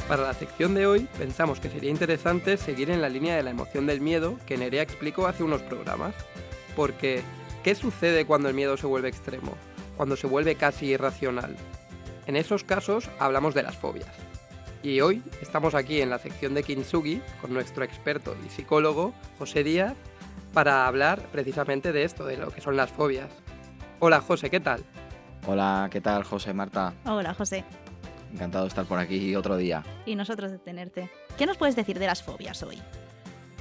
Para la sección de hoy pensamos que sería interesante seguir en la línea de la emoción del miedo que Nerea explicó hace unos programas. Porque, ¿qué sucede cuando el miedo se vuelve extremo? Cuando se vuelve casi irracional. En esos casos hablamos de las fobias. Y hoy estamos aquí en la sección de Kintsugi con nuestro experto y psicólogo, José Díaz, para hablar precisamente de esto, de lo que son las fobias. Hola José, ¿qué tal? Hola, ¿qué tal, José, Marta? Hola, José. Encantado de estar por aquí otro día. Y nosotros de tenerte. ¿Qué nos puedes decir de las fobias hoy?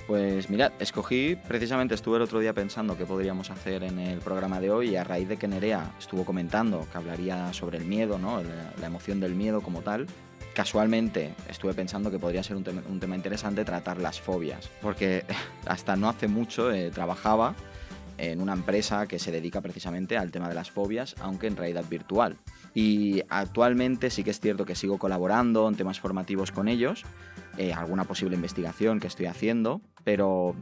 Pues mirad, estuve el otro día pensando qué podríamos hacer en el programa de hoy y a raíz de que Nerea estuvo comentando que hablaría sobre el miedo, ¿no? La emoción del miedo como tal, casualmente estuve pensando que podría ser un tema interesante tratar las fobias, porque hasta no hace mucho trabajaba en una empresa que se dedica precisamente al tema de las fobias, aunque en realidad virtual. Y actualmente sí que es cierto que sigo colaborando en temas formativos con ellos, alguna posible investigación que estoy haciendo, pero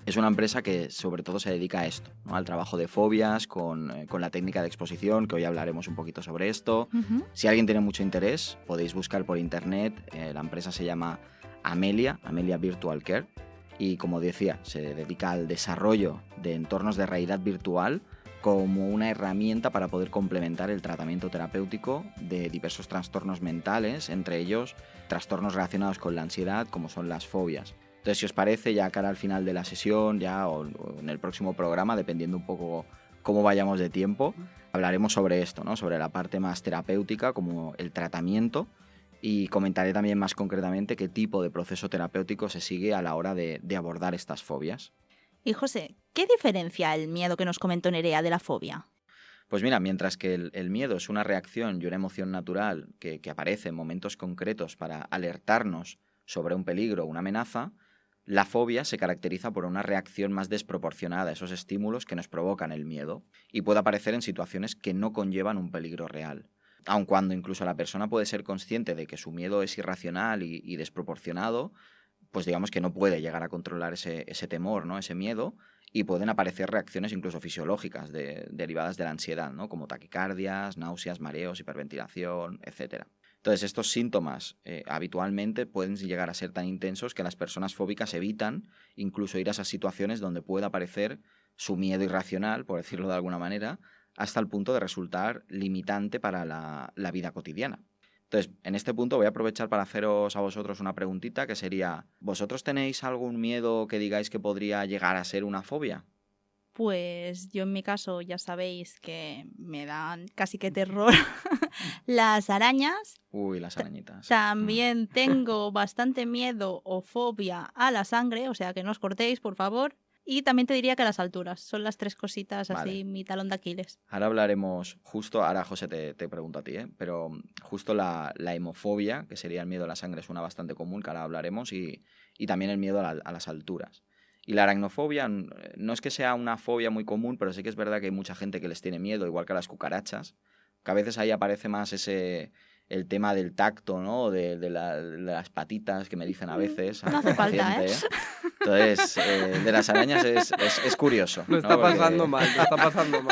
es una empresa que sobre todo se dedica a esto, ¿no? Al trabajo de fobias, con la técnica de exposición, que hoy hablaremos un poquito sobre esto. Si alguien tiene mucho interés, podéis buscar por internet, la empresa se llama Amelia Virtual Care, y como decía, se dedica al desarrollo de entornos de realidad virtual como una herramienta para poder complementar el tratamiento terapéutico de diversos trastornos mentales, entre ellos trastornos relacionados con la ansiedad, como son las fobias. Entonces, si os parece, ya cara al final de la sesión, o en el próximo programa, dependiendo un poco cómo vayamos de tiempo, hablaremos sobre esto, ¿no? Sobre la parte más terapéutica, como el tratamiento, y comentaré también más concretamente qué tipo de proceso terapéutico se sigue a la hora de abordar estas fobias. Y José, ¿qué diferencia el miedo que nos comentó Nerea de la fobia? Pues mira, mientras que el miedo es una reacción y una emoción natural que aparece en momentos concretos para alertarnos sobre un peligro o una amenaza, la fobia se caracteriza por una reacción más desproporcionada a esos estímulos que nos provocan el miedo y puede aparecer en situaciones que no conllevan un peligro real. Aun cuando incluso la persona puede ser consciente de que su miedo es irracional y desproporcionado, pues digamos que no puede llegar a controlar ese temor, ¿no? Ese miedo, y pueden aparecer reacciones incluso fisiológicas derivadas de la ansiedad, ¿no? Como taquicardias, náuseas, mareos, hiperventilación, etc. Entonces, estos síntomas habitualmente pueden llegar a ser tan intensos que las personas fóbicas evitan incluso ir a esas situaciones donde pueda aparecer su miedo irracional, por decirlo de alguna manera, hasta el punto de resultar limitante para la vida cotidiana. Entonces, en este punto voy a aprovechar para haceros a vosotros una preguntita que sería, ¿vosotros tenéis algún miedo que digáis que podría llegar a ser una fobia? Pues yo en mi caso ya sabéis que me dan casi que terror las arañas. Uy, las arañitas. También tengo bastante miedo o fobia a la sangre, o sea que no os cortéis, por favor. Y también te diría que a las alturas. Son las tres cositas así, Vale. mi talón de Aquiles. Ahora hablaremos ahora José te pregunto a ti, pero justo la hemofobia, que sería el miedo a la sangre, es una bastante común, que ahora hablaremos, y también el miedo a las alturas. Y la aracnofobia no es que sea una fobia muy común, pero sí que es verdad que hay mucha gente que les tiene miedo, igual que a las cucarachas, que a veces ahí aparece más el tema del tacto, ¿no? De las patitas que me dicen a veces. No hace falta, ¿eh? Entonces, de las arañas es curioso. Lo está pasando mal.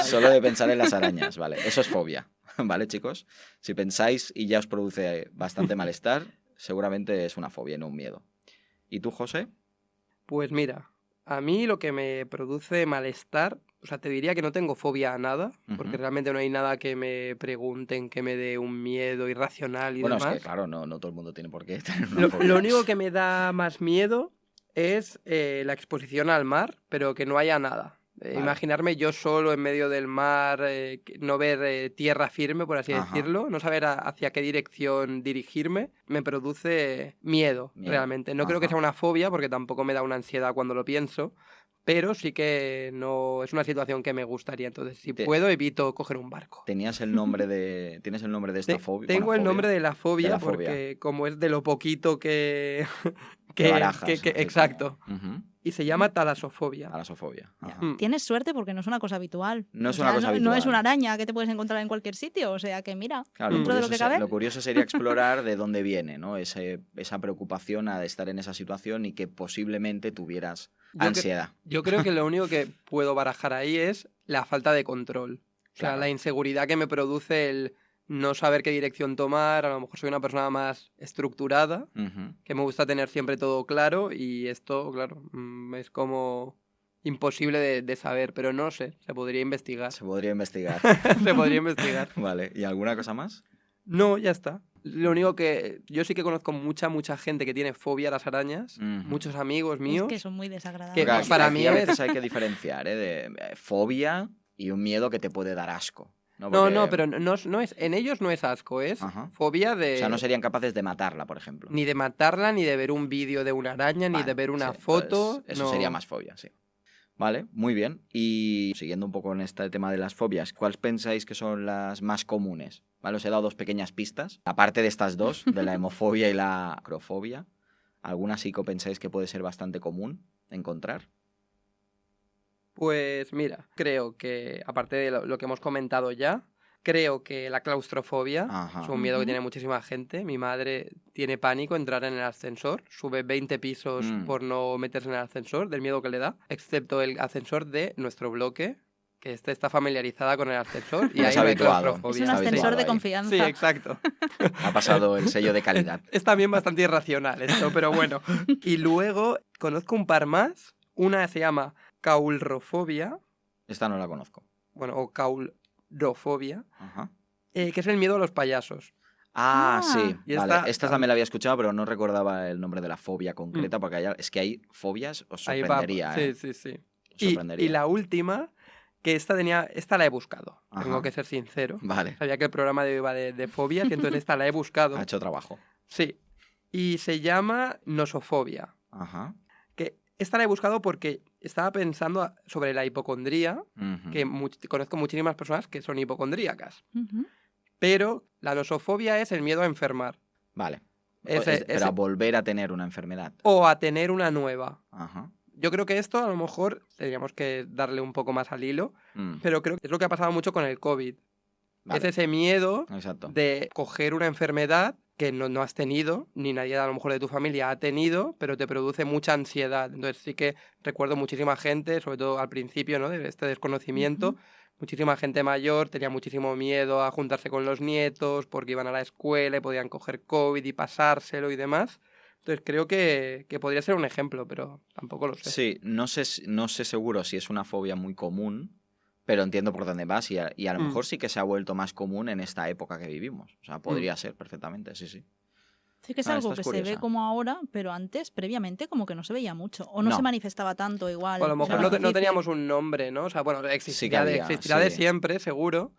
Solo de pensar en las arañas, vale. Eso es fobia, ¿vale, chicos? Si pensáis y ya os produce bastante malestar, seguramente es una fobia, no un miedo. ¿Y tú, José? Pues mira, a mí lo que me produce malestar, o sea, te diría que no tengo fobia a nada, porque realmente no hay nada que me pregunten que me dé un miedo irracional y demás. Bueno, es que claro, no todo el mundo tiene por qué tener una fobia. Lo único que me da más miedo es la exposición al mar, pero que no haya nada. Vale. Imaginarme yo solo en medio del mar, no ver tierra firme, por así decirlo, no saber hacia qué dirección dirigirme, me produce miedo. Realmente. No creo que sea una fobia, porque tampoco me da una ansiedad cuando lo pienso, pero sí que no es una situación que me gustaría. Entonces, si puedo, evito coger un barco. ¿Tienes el nombre de esta fobia? Tengo el nombre de la fobia, porque como es de lo poquito que barajas. Exacto. Y se llama talasofobia. Talasofobia. Tienes suerte porque no es una cosa habitual. No es una cosa habitual. No es una araña que te puedes encontrar en cualquier sitio, o sea que mira, claro, dentro de lo que cabe. Lo curioso sería explorar de dónde viene, ¿no? Esa preocupación de estar en esa situación y que posiblemente tuvieras ansiedad. Yo creo que lo único que puedo barajar ahí es la falta de control. O sea, la inseguridad que me produce el no saber qué dirección tomar, a lo mejor soy una persona más estructurada, Ujú. que me gusta tener siempre todo claro y esto, claro, es como imposible de saber, pero no sé, se podría investigar. Se podría investigar. Se podría investigar. Vale, ¿y alguna cosa más? No, ya está. Lo único que yo sí que conozco mucha gente que tiene fobia a las arañas, Ujú. muchos amigos Es míos. que son muy Que desagradables. Porque aquí- para aquí mí a es- veces hay que diferenciar, ¿eh? De fobia y un miedo que te puede dar asco. No, No, Porque- pero no es, en ellos no es asco, es Ajá. fobia de O sea, no serían capaces de matarla, por ejemplo. ni de matarla, ni de ver un vídeo de una araña, ni Vale, de ver una sí, foto. entonces eso no. sería más fobia, sí. Vale, muy bien. Y siguiendo un poco en este tema de las fobias, ¿cuáles pensáis que son las más comunes? ¿Vale? Os he dado 2 pequeñas pistas. Aparte de estas 2, de la hemofobia y la acrofobia, ¿alguna sí que pensáis que puede ser bastante común encontrar? Pues mira, creo que, aparte de lo que hemos comentado ya, creo que la claustrofobia Ajá. es un miedo que Ujú. tiene muchísima gente. Mi madre tiene pánico entrar en el ascensor, sube 20 pisos por no meterse en el ascensor, del miedo que le da, excepto el ascensor de nuestro bloque, que está familiarizada con el ascensor y Ya ahí se ha no hay habituado. claustrofobia. Es un Está ascensor habituado de ahí. confianza. Sí, exacto. Ha pasado el sello de calidad. Es también bastante irracional esto, pero bueno. Y luego conozco un par más. Una se llama caulrofobia, Esta no la conozco. bueno, o caulrofobia, Ajá. que es el miedo a los payasos. Ah, Ah. sí. Y Vale. esta También la había escuchado, pero no recordaba el nombre de la fobia concreta, porque es que hay fobias, os Ahí va. sorprendería, ¿eh? Sí, sí, sí. Os Y sorprendería. la última, que esta la he buscado, Ajá. tengo que ser sincero. Vale, Sabía que el programa de hoy iba de fobias y entonces esta la he buscado. ha hecho trabajo. Sí. Y se llama nosofobia. Ajá. Que esta la he buscado porque estaba pensando sobre la hipocondría, Ujú. que conozco muchísimas personas que son hipocondríacas. Ujú. Pero la nosofobia es el miedo a enfermar Vale. Ese- Pero a ese- volver a tener una enfermedad. o a tener una nueva. Ajá. Yo creo que esto a lo mejor tendríamos que darle un poco más al hilo, Mm, pero creo que es lo que ha pasado mucho con el COVID. vale. Es ese miedo Exacto. de coger una enfermedad que no has tenido, ni nadie a lo mejor de tu familia ha tenido, pero te produce mucha ansiedad. Entonces sí que recuerdo muchísima gente, sobre todo al principio, ¿no? De este desconocimiento, Ujú. muchísima gente mayor tenía muchísimo miedo a juntarse con los nietos porque iban a la escuela y podían coger COVID y pasárselo y demás. Entonces creo que podría ser un ejemplo, pero tampoco lo sé. Sí, no sé seguro si es una fobia muy común, pero entiendo por dónde vas y a lo Mm. mejor sí que se ha vuelto más común en esta época que vivimos. O sea, podría ser perfectamente, sí, sí. Sí que es Ah, algo esta que es se ve curiosa. como ahora, pero antes, previamente, como que no se veía mucho. O no, No. se manifestaba tanto igual. O a lo era mejor más no difícil. teníamos un nombre, ¿no? O sea, bueno, existirá, había, existirá de sí. siempre, seguro,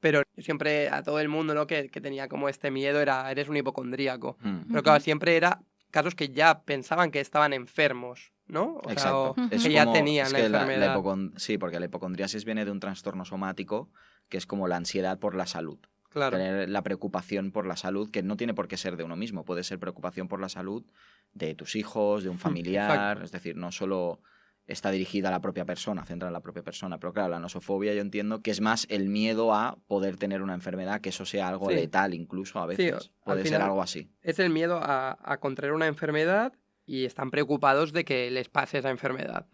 pero siempre a todo el mundo, ¿no? Que tenía como este miedo era, eres un hipocondríaco. Mm, Pero claro, Ujú. siempre era casos que ya pensaban que estaban enfermos, ¿no? O sea, Exacto. o Es que ya como- tenían es la que enfermedad. sí, porque la hipocondriasis viene de un trastorno somático que es como la ansiedad por la salud. Claro. Tener la preocupación por la salud, que no tiene por qué ser de uno mismo, puede ser preocupación por la salud de tus hijos, de un familiar, exacto. es decir, no solo está dirigida a la propia persona, centrada en la propia persona, pero claro, la nosofobia yo entiendo que es más el miedo a poder tener una enfermedad, que eso sea algo Sí. letal incluso a Sí, veces, al puede ser final- algo así. Es el miedo a contraer una enfermedad y están preocupados de que les pase esa enfermedad.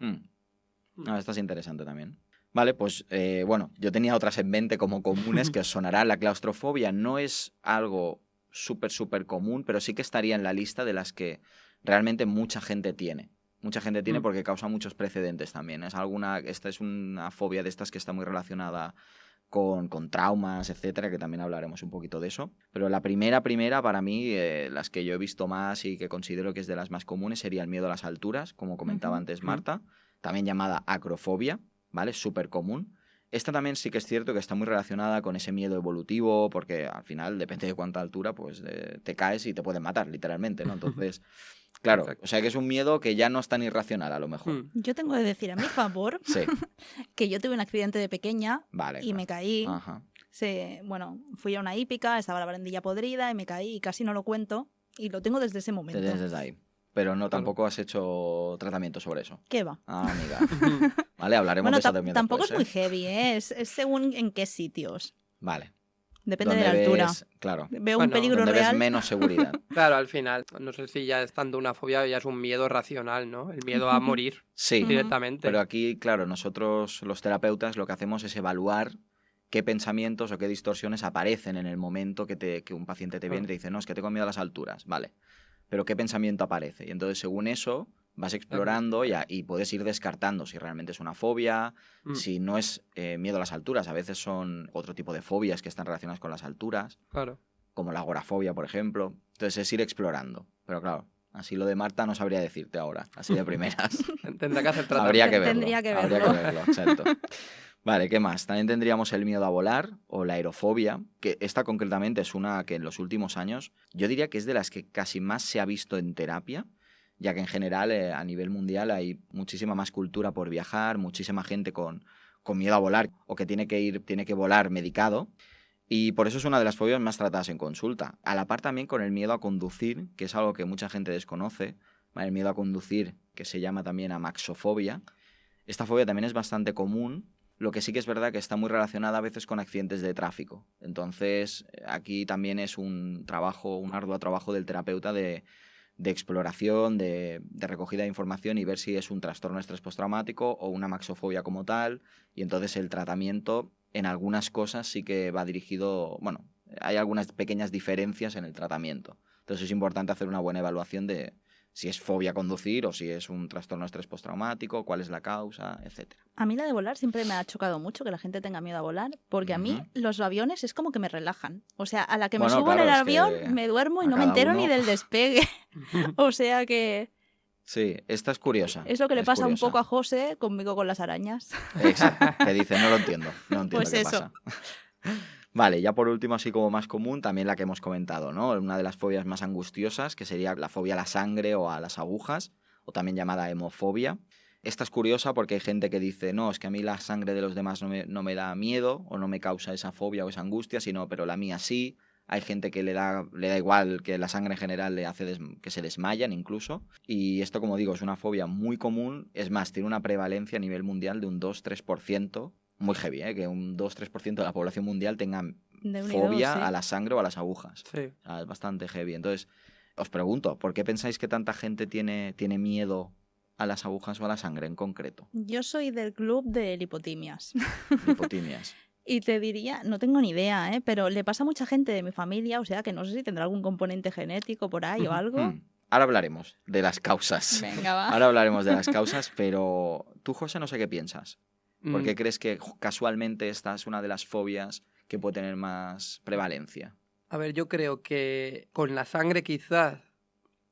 Ah, esta es interesante también. Vale, pues bueno, yo tenía otras en mente como comunes que os sonará. La claustrofobia no es algo súper común, pero sí que estaría en la lista de las que realmente mucha gente tiene. Mucha gente tiene Mm. porque causa muchos precedentes también. Esta es una fobia de estas que está muy relacionada con traumas, etcétera, que también hablaremos un poquito de eso. Pero la primera para mí, las que yo he visto más y que considero que es de las más comunes, sería el miedo a las alturas, como comentaba Ujú. antes Marta, también llamada acrofobia, ¿vale? Súper común. Esta también sí que es cierto que está muy relacionada con ese miedo evolutivo, porque al final, depende de cuánta altura, pues te caes y te pueden matar, literalmente, ¿no? Entonces, claro, Exacto. o sea que es un miedo que ya no es tan irracional, a lo mejor. Mm. Yo tengo que decir a mi favor Sí, que yo tuve un accidente de pequeña vale. y me caí. Ajá. Bueno, fui a una hípica, estaba la barandilla podrida y me caí y casi no lo cuento. Y lo tengo desde ese momento. Desde ahí. Pero no, Claro. tampoco has hecho tratamiento sobre eso. ¿Qué va? Ah, amiga. Vale, hablaremos Bueno, de eso también tampoco después, es muy heavy, ¿eh? Es según en qué sitios. Vale. Depende de Donde la altura. ves- claro. Veo Bueno, un peligro Donde ves real. menos seguridad. Claro, al final, no sé si ya es tanto una fobia, ya es un miedo racional, ¿no? El miedo a Ujú. morir Sí, Ujú. directamente. pero aquí, claro, nosotros los terapeutas lo que hacemos es evaluar qué pensamientos o qué distorsiones aparecen en el momento que un paciente te viene y te dice, no, es que tengo miedo a las alturas, vale, pero ¿qué pensamiento aparece? Y entonces, según eso, vas explorando y puedes ir descartando si realmente es una fobia, si no es miedo a las alturas, a veces son otro tipo de fobias que están relacionadas con las alturas, como la agorafobia, por ejemplo. Entonces es ir explorando, pero claro, así lo de Marta no sabría decirte ahora, así de primeras. Tendrá que hacer tratamiento. Habría que verlo. Tendría que verlo. Habría que verlo, exacto. Vale, ¿qué más? También tendríamos el miedo a volar o la aerofobia, que esta concretamente es una que en los últimos años yo diría que es de las que casi más se ha visto en terapia, ya que en general a nivel mundial hay muchísima más cultura por viajar, muchísima gente con miedo a volar o que tiene que volar medicado. Y por eso es una de las fobias más tratadas en consulta. A la par también con el miedo a conducir, que es algo que mucha gente desconoce. El miedo a conducir, que se llama también amaxofobia. Esta fobia también es bastante común, lo que sí que es verdad que está muy relacionada a veces con accidentes de tráfico. Entonces, aquí también es un arduo trabajo del terapeuta de exploración, de recogida de información y ver si es un trastorno de estrés postraumático o una amaxofobia como tal. Y entonces el tratamiento en algunas cosas sí que va dirigido, bueno, hay algunas pequeñas diferencias en el tratamiento. Entonces es importante hacer una buena evaluación de si es fobia a conducir o si es un trastorno de estrés postraumático, cuál es la causa, etc. A mí la de volar siempre me ha chocado mucho que la gente tenga miedo a volar, porque a mí los aviones es como que me relajan. O sea, a la que me subo en el avión me duermo y no me entero ni del despegue. O sea que... Sí, esta es curiosa. Es lo que le pasa un poco a José conmigo con las arañas. Exacto, que dice, no lo entiendo pues qué eso. Pasa. Vale, ya por último, así como más común, también la que hemos comentado, ¿no? Una de las fobias más angustiosas, que sería la fobia a la sangre o a las agujas, o también llamada hemofobia. Esta es curiosa porque hay gente que dice, no, es que a mí la sangre de los demás no me da miedo o no me causa esa fobia o esa angustia, pero la mía sí. Hay gente que le da igual, que la sangre en general le hace que se desmayan incluso. Y esto, como digo, es una fobia muy común. Es más, tiene una prevalencia a nivel mundial de un 2-3%. Muy heavy, que un 2-3% de la población mundial tenga fobia a la sangre o a las agujas. Sí. O sea, es bastante heavy. Entonces, os pregunto, ¿por qué pensáis que tanta gente tiene miedo a las agujas o a la sangre en concreto? Yo soy del club de lipotimias. Lipotimias. Y te diría, no tengo ni idea, pero le pasa a mucha gente de mi familia, o sea que no sé si tendrá algún componente genético por ahí o algo. Ahora hablaremos de las causas. Venga, va. Ahora hablaremos de las causas, pero tú, José, no sé qué piensas. ¿Por qué crees que casualmente esta es una de las fobias que puede tener más prevalencia? A ver, yo creo que con la sangre quizás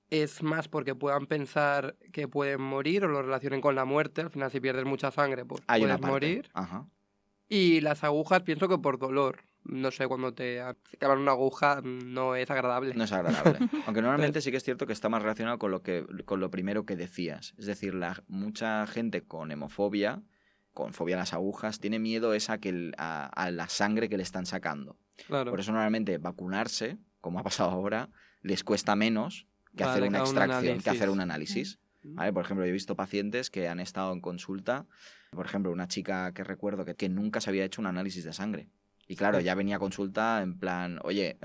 es más porque puedan pensar que pueden morir o lo relacionen con la muerte. Al final, si pierdes mucha sangre, pues puedes morir. Ajá. Y las agujas pienso que por dolor. No sé, cuando te clavan una aguja no es agradable. No es agradable. Aunque normalmente sí que es cierto que está más relacionado con lo primero que decías. Es decir, mucha gente con hemofobia, con fobia a las agujas, tiene miedo a la sangre que le están sacando. Claro. Por eso normalmente vacunarse, como ha pasado ahora, les cuesta menos que hacer una extracción, que hacer un análisis. ¿Vale? Por ejemplo, yo he visto pacientes que han estado en consulta, por ejemplo, una chica que recuerdo que nunca se había hecho un análisis de sangre. Y claro, ya venía a consulta en plan, oye,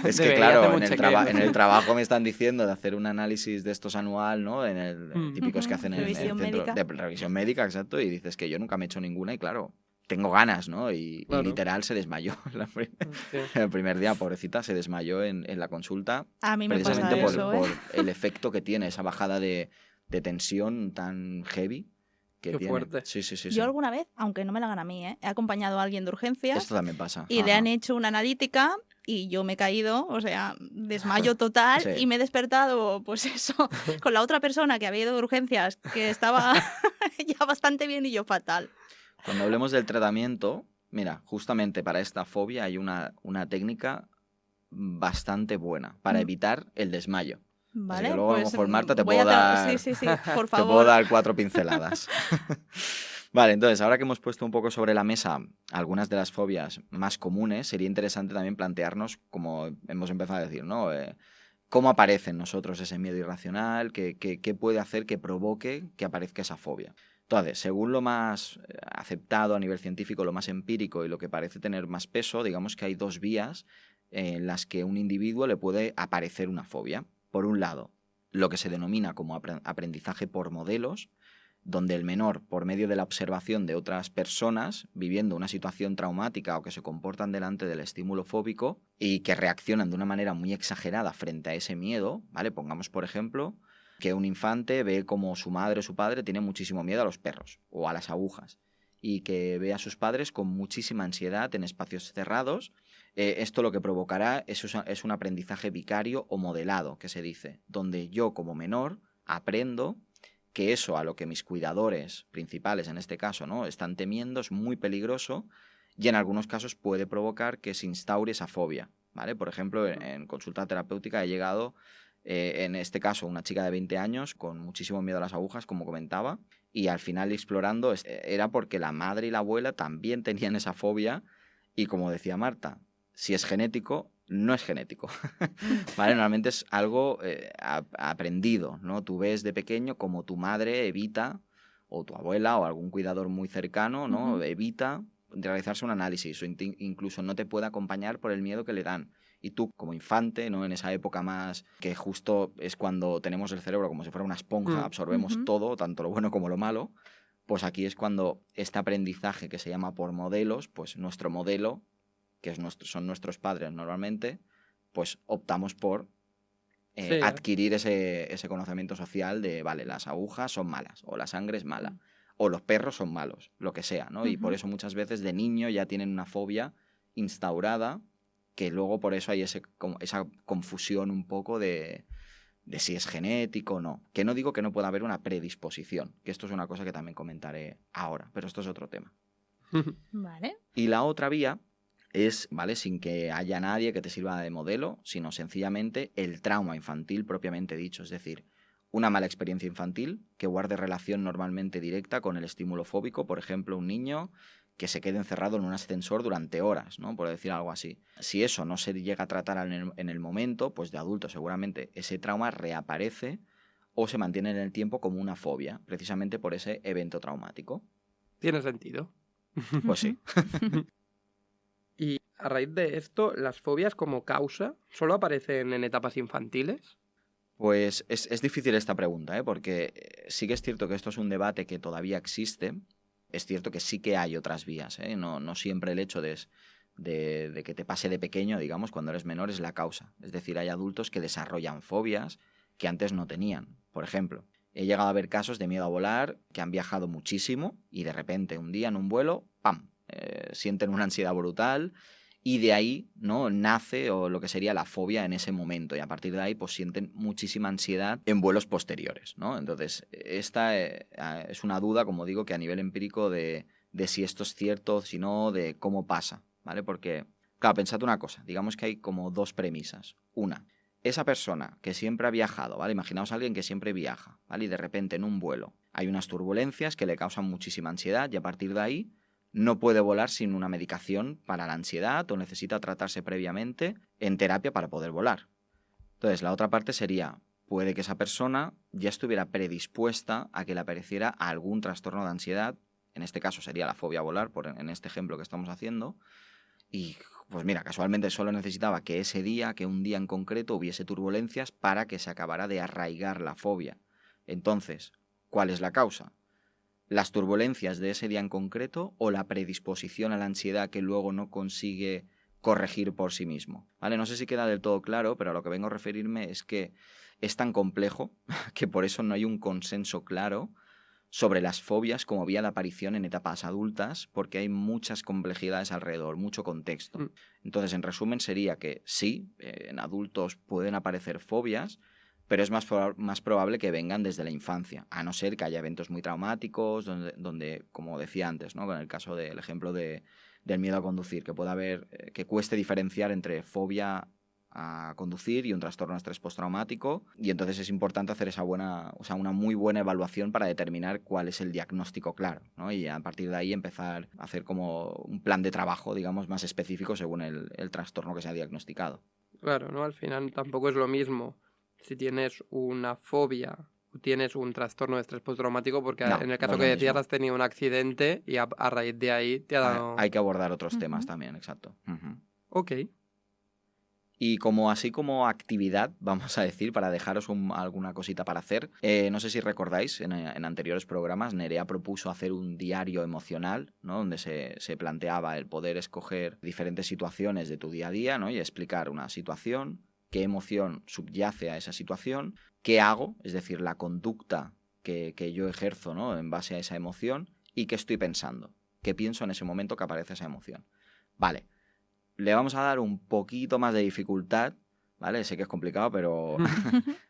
es que claro, en el trabajo me están diciendo de hacer un análisis de estos anual, ¿no? En el típicos que hacen en el centro de revisión médica, exacto, y dices que yo nunca me he hecho ninguna y claro, tengo ganas, ¿no? Y literal se desmayó el primer día, pobrecita, se desmayó en la consulta. A mí me pasa eso, por el efecto que tiene esa bajada de tensión tan heavy. Qué fuerte. Sí. Yo alguna vez, aunque no me la hagan a mí, he acompañado a alguien de urgencias. Esto también pasa. Y le han hecho una analítica y yo me he caído, o sea, desmayo total y me he despertado, pues eso, con la otra persona que había ido de urgencias, que estaba ya bastante bien y yo fatal. Cuando hablemos del tratamiento, mira, justamente para esta fobia hay una técnica bastante buena para evitar el desmayo. Vale, así que luego pues a lo mejor, Marta, te puedo dar... Sí, por favor. Te puedo dar 4 pinceladas. Vale, entonces, ahora que hemos puesto un poco sobre la mesa algunas de las fobias más comunes, sería interesante también plantearnos, como hemos empezado a decir, ¿no? ¿Cómo aparece en nosotros ese miedo irracional? ¿Qué puede hacer que provoque que aparezca esa fobia? Entonces, según lo más aceptado a nivel científico, lo más empírico y lo que parece tener más peso, digamos que hay 2 vías en las que a un individuo le puede aparecer una fobia. Por un lado, lo que se denomina como aprendizaje por modelos, donde el menor, por medio de la observación de otras personas viviendo una situación traumática o que se comportan delante del estímulo fóbico y que reaccionan de una manera muy exagerada frente a ese miedo, ¿vale? Pongamos, por ejemplo, que un infante ve como su madre o su padre tiene muchísimo miedo a los perros o a las agujas y que ve a sus padres con muchísima ansiedad en espacios cerrados. Esto lo que provocará es un aprendizaje vicario o modelado, que se dice, donde yo como menor aprendo que eso a lo que mis cuidadores principales, en este caso, ¿no?, están temiendo es muy peligroso y en algunos casos puede provocar que se instaure esa fobia, ¿vale? Por ejemplo, en consulta terapéutica he llegado, en este caso, una chica de 20 años con muchísimo miedo a las agujas, como comentaba, y al final explorando era porque la madre y la abuela también tenían esa fobia y, como decía Marta, si es genético, no es genético. ¿Vale? Normalmente es algo aprendido, ¿no? Tú ves de pequeño como tu madre evita, o tu abuela o algún cuidador muy cercano, ¿no?, evita realizarse un análisis o incluso no te puede acompañar por el miedo que le dan. Y tú, como infante, ¿no?, en esa época más que justo es cuando tenemos el cerebro como si fuera una esponja, absorbemos todo, tanto lo bueno como lo malo, pues aquí es cuando este aprendizaje que se llama por modelos, pues nuestro modelo, que son nuestros padres normalmente, pues optamos por adquirir ese conocimiento social de, vale, las agujas son malas, o la sangre es mala, o los perros son malos, lo que sea, ¿no? Y por eso muchas veces de niño ya tienen una fobia instaurada, que luego por eso hay esa confusión un poco de si es genético o no. Que no digo que no pueda haber una predisposición, que esto es una cosa que también comentaré ahora, pero esto es otro tema. Vale. Y la otra vía es, ¿vale?, sin que haya nadie que te sirva de modelo, sino sencillamente el trauma infantil propiamente dicho, es decir, una mala experiencia infantil que guarde relación normalmente directa con el estímulo fóbico, por ejemplo, un niño que se quede encerrado en un ascensor durante horas, ¿no?, por decir algo así. Si eso no se llega a tratar en el momento, pues de adulto seguramente ese trauma reaparece o se mantiene en el tiempo como una fobia, precisamente por ese evento traumático. Tiene sentido. Pues sí. Y a raíz de esto, ¿las fobias como causa solo aparecen en etapas infantiles? Pues es difícil esta pregunta, porque sí que es cierto que esto es un debate que todavía existe. Es cierto que sí que hay otras vías, no siempre el hecho de que te pase de pequeño, digamos, cuando eres menor es la causa. Es decir, hay adultos que desarrollan fobias que antes no tenían. Por ejemplo, he llegado a ver casos de miedo a volar que han viajado muchísimo y de repente un día en un vuelo, ¡pam!, sienten una ansiedad brutal y de ahí, ¿no?, nace o lo que sería la fobia en ese momento y a partir de ahí pues sienten muchísima ansiedad en vuelos posteriores, ¿no? Entonces esta es una duda, como digo, que a nivel empírico de si esto es cierto, si no, de cómo pasa, ¿vale? Porque, claro, pensad una cosa, digamos que hay como dos premisas. Una, esa persona que siempre ha viajado, ¿vale? Imaginaos a alguien que siempre viaja, ¿vale? Y de repente en un vuelo hay unas turbulencias que le causan muchísima ansiedad y a partir de ahí no puede volar sin una medicación para la ansiedad o necesita tratarse previamente en terapia para poder volar. Entonces, la otra parte sería, puede que esa persona ya estuviera predispuesta a que le apareciera algún trastorno de ansiedad, en este caso sería la fobia a volar, en este ejemplo que estamos haciendo, y pues mira, casualmente solo necesitaba que ese día, que un día en concreto hubiese turbulencias para que se acabara de arraigar la fobia. Entonces, ¿cuál es la causa? ¿Las turbulencias de ese día en concreto o la predisposición a la ansiedad que luego no consigue corregir por sí mismo? ¿Vale? No sé si queda del todo claro, pero a lo que vengo a referirme es que es tan complejo que por eso no hay un consenso claro sobre las fobias como vía de aparición en etapas adultas, porque hay muchas complejidades alrededor, mucho contexto. Entonces, en resumen, sería que sí, en adultos pueden aparecer fobias, pero es más probable que vengan desde la infancia, a no ser que haya eventos muy traumáticos, donde como decía antes, ¿no?, con el caso del ejemplo del miedo a conducir, que pueda haber, que cueste diferenciar entre fobia a conducir y un trastorno de estrés postraumático, y entonces es importante hacer una muy buena evaluación para determinar cuál es el diagnóstico claro, ¿no? Y a partir de ahí empezar a hacer como un plan de trabajo, digamos, más específico según el trastorno que se ha diagnosticado. Claro, ¿no? Al final tampoco es lo mismo si tienes una fobia o tienes un trastorno de estrés postraumático, porque no, en el caso que decías has tenido un accidente y a raíz de ahí te ha dado... Hay que abordar otros temas también, exacto. Ok. Y así como actividad, vamos a decir, para dejaros alguna cosita para hacer, no sé si recordáis, en anteriores programas Nerea propuso hacer un diario emocional, ¿no? Donde se planteaba el poder escoger diferentes situaciones de tu día a día, ¿no? Y explicar una situación, qué emoción subyace a esa situación, qué hago, es decir, la conducta que yo ejerzo, ¿no? En base a esa emoción, y qué estoy pensando, qué pienso en ese momento que aparece esa emoción. Vale. Le vamos a dar un poquito más de dificultad, ¿vale? Sé que es complicado, pero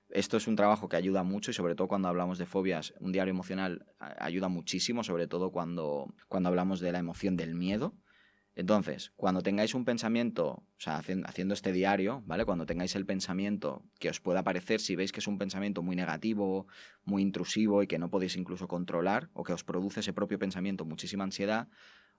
esto es un trabajo que ayuda mucho y sobre todo cuando hablamos de fobias, un diario emocional ayuda muchísimo, sobre todo cuando hablamos de la emoción del miedo. Entonces, cuando tengáis un pensamiento, o sea, haciendo este diario, ¿vale? Cuando tengáis el pensamiento que os pueda parecer, si veis que es un pensamiento muy negativo, muy intrusivo y que no podéis incluso controlar o que os produce ese propio pensamiento muchísima ansiedad,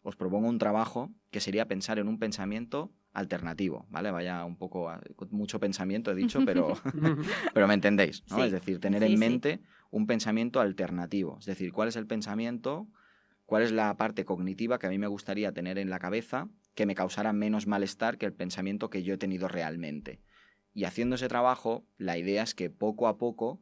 os propongo un trabajo que sería pensar en un pensamiento alternativo, ¿vale? Vaya un poco, mucho pensamiento he dicho, pero me entendéis, ¿no? Sí. Es decir, tener en mente un pensamiento alternativo. Es decir, ¿cuál es el pensamiento? ¿Cuál es la parte cognitiva que a mí me gustaría tener en la cabeza que me causara menos malestar que el pensamiento que yo he tenido realmente? Y haciendo ese trabajo, la idea es que poco a poco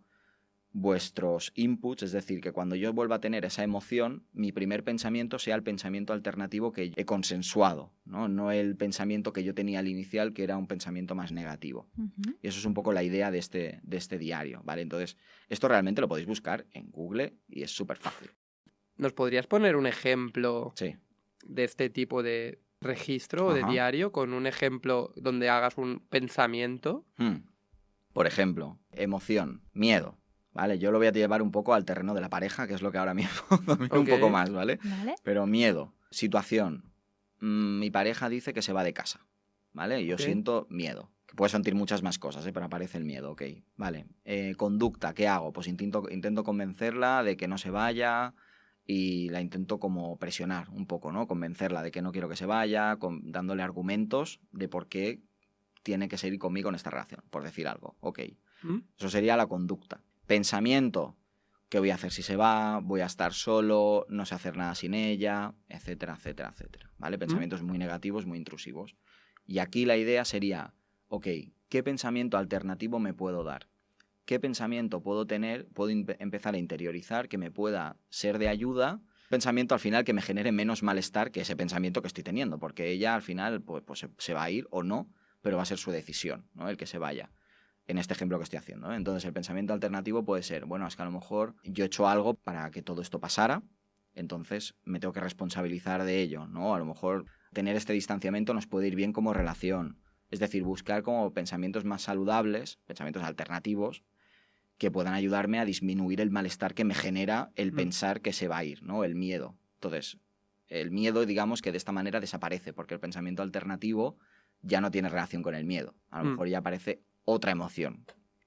vuestros inputs, es decir, que cuando yo vuelva a tener esa emoción, mi primer pensamiento sea el pensamiento alternativo que he consensuado, no el pensamiento que yo tenía al inicial, que era un pensamiento más negativo. Uh-huh. Y eso es un poco la idea de este diario, ¿vale? Entonces, esto realmente lo podéis buscar en Google y es súper fácil. ¿Nos podrías poner un ejemplo de este tipo de registro o de diario, con un ejemplo donde hagas un pensamiento? Por ejemplo, emoción, miedo. ¿Vale? Yo lo voy a llevar un poco al terreno de la pareja, que es lo que ahora mismo domino un poco más, ¿vale? Pero miedo, situación. Mi pareja dice que se va de casa, ¿vale? Y yo siento miedo. Que puedo sentir muchas más cosas, pero aparece el miedo, ok. Vale. Conducta, ¿qué hago? Pues intento convencerla de que no se vaya y la intento como presionar un poco, ¿no? Convencerla de que no quiero que se vaya, dándole argumentos de por qué tiene que seguir conmigo en esta relación, por decir algo, ok. Eso sería la conducta. Pensamiento, ¿qué voy a hacer si se va? ¿Voy a estar solo? ¿No sé hacer nada sin ella? Etcétera, etcétera, etcétera. ¿Vale? Pensamientos muy negativos, muy intrusivos. Y aquí la idea sería, ok, ¿qué pensamiento alternativo me puedo dar? ¿Qué pensamiento puedo tener? Puedo empezar a interiorizar que me pueda ser de ayuda. Pensamiento al final que me genere menos malestar que ese pensamiento que estoy teniendo, porque ella al final pues se va a ir o no, pero va a ser su decisión, ¿no? El que se vaya. En este ejemplo que estoy haciendo, ¿eh? Entonces, el pensamiento alternativo puede ser, bueno, es que a lo mejor yo he hecho algo para que todo esto pasara, entonces me tengo que responsabilizar de ello, ¿no? A lo mejor tener este distanciamiento nos puede ir bien como relación. Es decir, buscar como pensamientos más saludables, pensamientos alternativos, que puedan ayudarme a disminuir el malestar que me genera el pensar que se va a ir, ¿no? El miedo. Entonces, el miedo, digamos que de esta manera desaparece, porque el pensamiento alternativo ya no tiene relación con el miedo. A lo mejor ya aparece otra emoción.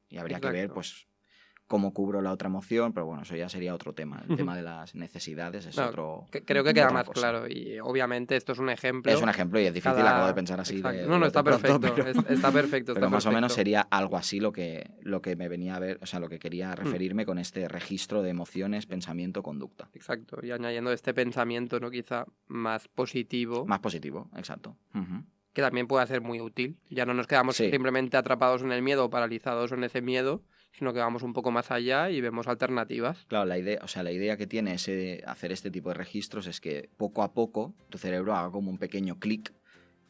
Y habría que ver, pues, cómo cubro la otra emoción, pero bueno, eso ya sería otro tema. El tema de las necesidades es otro. Creo que queda más claro. Y obviamente esto es un ejemplo. Es un ejemplo y es difícil, acabo de pensar así. No, está perfecto. Está perfecto. Pero más o menos sería algo así lo que me venía a ver, o sea, lo que quería referirme con este registro de emociones, pensamiento, conducta. Exacto. Y añadiendo este pensamiento, ¿no? Quizá más positivo. Más positivo, exacto. Que también puede ser muy útil. Ya no nos quedamos simplemente atrapados en el miedo o paralizados en ese miedo, sino que vamos un poco más allá y vemos alternativas. Claro, la idea que tiene hacer este tipo de registros es que poco a poco tu cerebro haga como un pequeño clic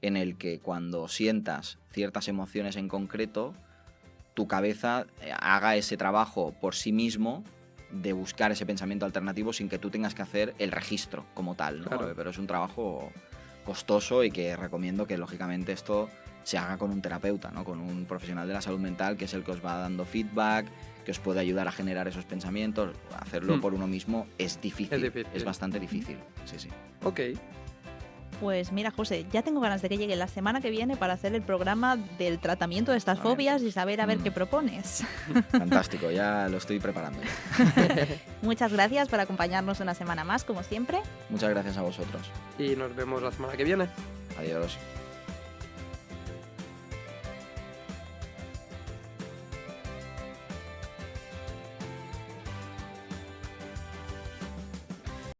en el que cuando sientas ciertas emociones en concreto, tu cabeza haga ese trabajo por sí mismo de buscar ese pensamiento alternativo sin que tú tengas que hacer el registro como tal, ¿no? Claro. Pero es un trabajo costoso y que recomiendo que lógicamente esto se haga con un terapeuta, ¿no? Con un profesional de la salud mental que es el que os va dando feedback, que os puede ayudar a generar esos pensamientos. Hacerlo por uno mismo es difícil, es bastante difícil. Sí. Ok. Pues mira, José, ya tengo ganas de que llegue la semana que viene para hacer el programa del tratamiento de estas fobias y saber a ver qué propones. Fantástico, ya lo estoy preparando. Muchas gracias por acompañarnos una semana más, como siempre. Muchas gracias a vosotros. Y nos vemos la semana que viene. Adiós.